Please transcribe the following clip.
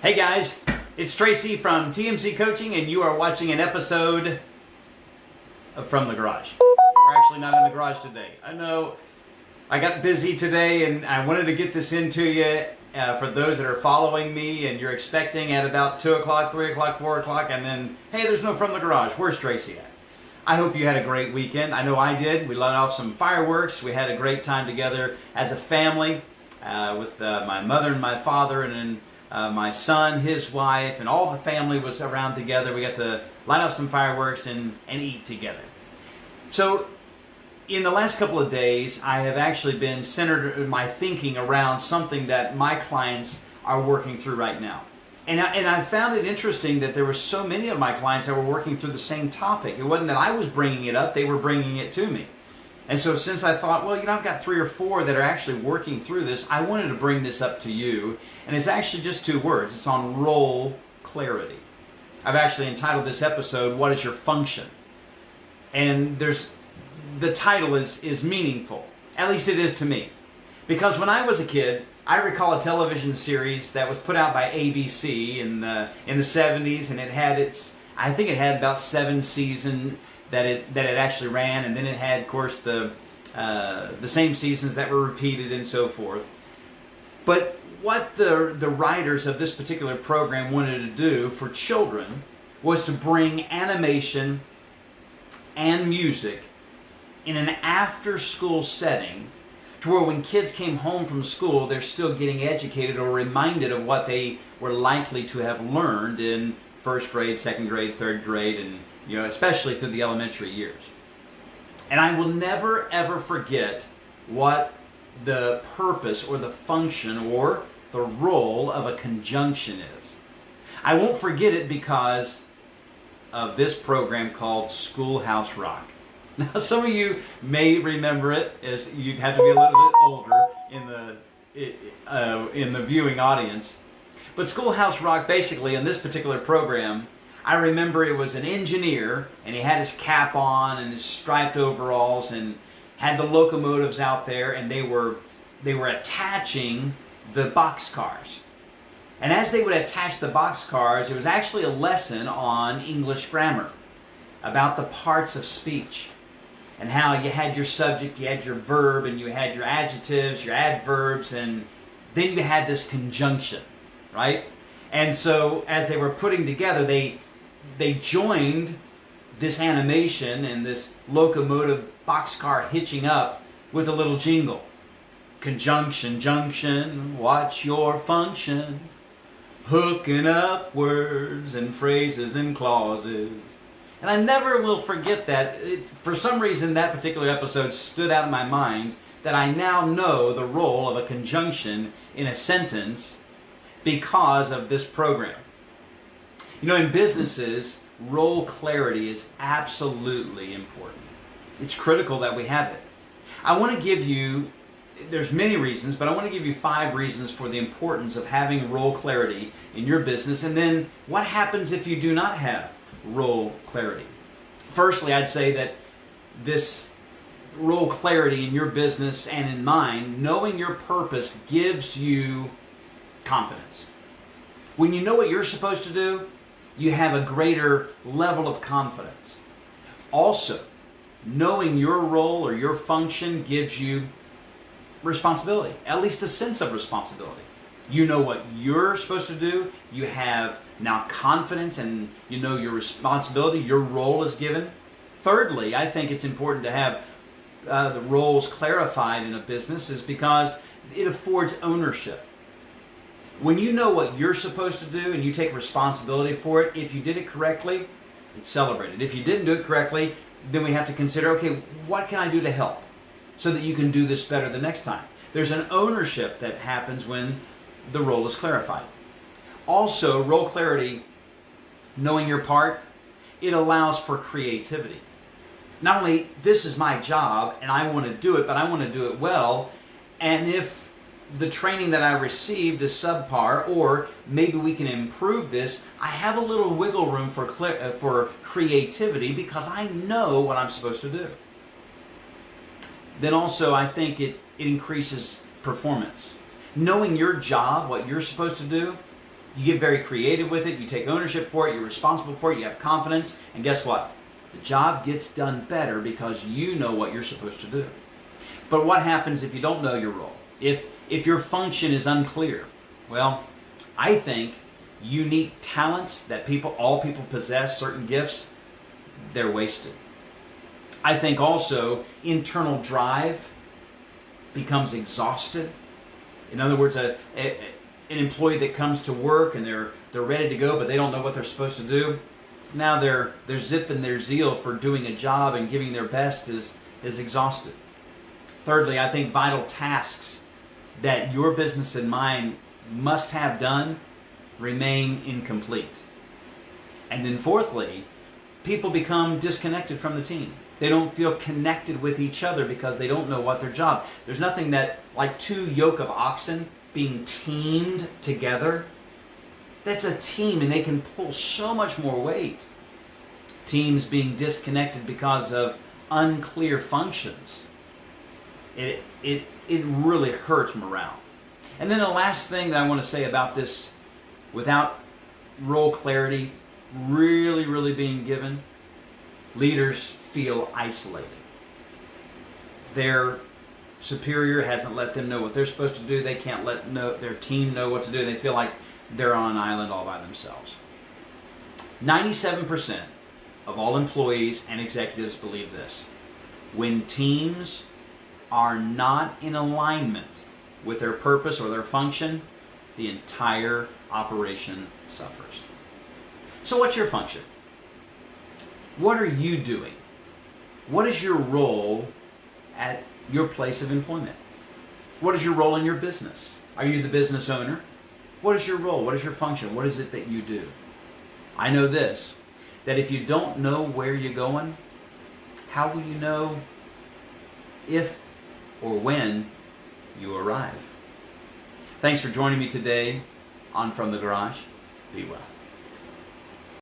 Hey guys, it's Tracy from TMC Coaching, and you are watching an episode of From the Garage. We're actually not in the garage today. I know I got busy today, and I wanted to get this into you for those that are following me and you're expecting at about 2 o'clock, 3 o'clock, 4 o'clock, and then, hey, there's no From the Garage. Where's Tracy at? I hope you had a great weekend. I know I did. We let off some fireworks. We had a great time together as a family with my mother and my father, and then my son, his wife, and all the family was around together. We got to light off some fireworks and eat together. So in the last couple of days, I have actually been centered in my thinking around something that my clients are working through right now. And I found it interesting that there were so many of my clients that were working through the same topic. It wasn't that I was bringing it up, they were bringing it to me. And so since I thought, well, I've got 3 or 4 that are actually working through this, I wanted to bring this up to you. And it's actually just 2 words. It's on role clarity. I've actually entitled this episode, What is Your Function? And the title is meaningful. At least it is to me. Because when I was a kid, I recall a television series that was put out by ABC in the 70s, and I think it had about 7 seasons that it actually ran, and then it had, of course, the same seasons that were repeated and so forth. But what the writers of this particular program wanted to do for children was to bring animation and music in an after-school setting to where when kids came home from school, they're still getting educated or reminded of what they were likely to have learned in 1st grade, 2nd grade, 3rd grade, and especially through the elementary years. And I will never ever forget what the purpose or the function or the role of a conjunction is. I won't forget it because of this program called Schoolhouse Rock. Now, some of you may remember it, as you'd have to be a little bit older in the viewing audience. But Schoolhouse Rock, basically, in this particular program, I remember it was an engineer, and he had his cap on and his striped overalls, and had the locomotives out there, and they were attaching the boxcars. And as they would attach the boxcars, it was actually a lesson on English grammar about the parts of speech, and how you had your subject, you had your verb, and you had your adjectives, your adverbs, and then you had this conjunction, right? And so as they were putting together, they joined this animation and this locomotive boxcar hitching up with a little jingle. Conjunction, junction, watch your function, hooking up words and phrases and clauses. And I never will forget that. For some reason, that particular episode stood out in my mind, that I now know the role of a conjunction in a sentence because of this program. In businesses, role clarity is absolutely important. It's critical that we have it. I want to give you, there's many reasons, but I want to give you 5 reasons for the importance of having role clarity in your business, and then what happens if you do not have role clarity. Firstly, I'd say that this role clarity in your business and in mine, knowing your purpose gives you confidence. When you know what you're supposed to do, you have a greater level of confidence. Also, knowing your role or your function gives you responsibility, at least a sense of responsibility. You know what you're supposed to do. You have now confidence, and you know your responsibility, your role is given. Thirdly, I think it's important to have the roles clarified in a business, is because it affords ownership. When you know what you're supposed to do and you take responsibility for it, if you did it correctly, it's celebrated. If you didn't do it correctly, then we have to consider, okay, what can I do to help so that you can do this better the next time? There's an ownership that happens when the role is clarified. Also, role clarity, knowing your part, it allows for creativity. Not only this is my job and I want to do it, but I want to do it well. And if the training that I received is subpar, or maybe we can improve this, I have a little wiggle room for creativity because I know what I'm supposed to do. Then also, I think it increases performance. Knowing your job, what you're supposed to do, You get very creative with it. You take ownership for it. You're responsible for it. You have confidence. And guess what? The job gets done better because you know what you're supposed to do. But what happens if you don't know your role? If your function is unclear? Well, I think unique talents that all people possess, certain gifts, they're wasted. I think also internal drive becomes exhausted. In other words, an employee that comes to work and they're ready to go, but they don't know what they're supposed to do. Now they're zipping their zeal for doing a job and giving their best is exhausted. Thirdly, I think vital tasks that your business and mine must have done remain incomplete. And then fourthly, people become disconnected from the team. They don't feel connected with each other because they don't know what their job. There's nothing that, like two yoke of oxen being teamed together, that's a team and they can pull so much more weight. Teams being disconnected because of unclear functions, it really hurts morale. And then the last thing that I want to say about this, without role clarity really being given, leaders feel isolated. Their superior hasn't let them know what they're supposed to do. They can't let their team know what to do. They feel like they're on an island all by themselves. 97% of all employees and executives believe this. When teams are not in alignment with their purpose or their function, the entire operation suffers. So what's your function? What are you doing? What is your role at your place of employment? What is your role in your business? Are you the business owner? What is your role? What is your function? What is it that you do? I know this, that if you don't know where you're going, how will you know if or when you arrive? Thanks for joining me today on From the Garage. Be well.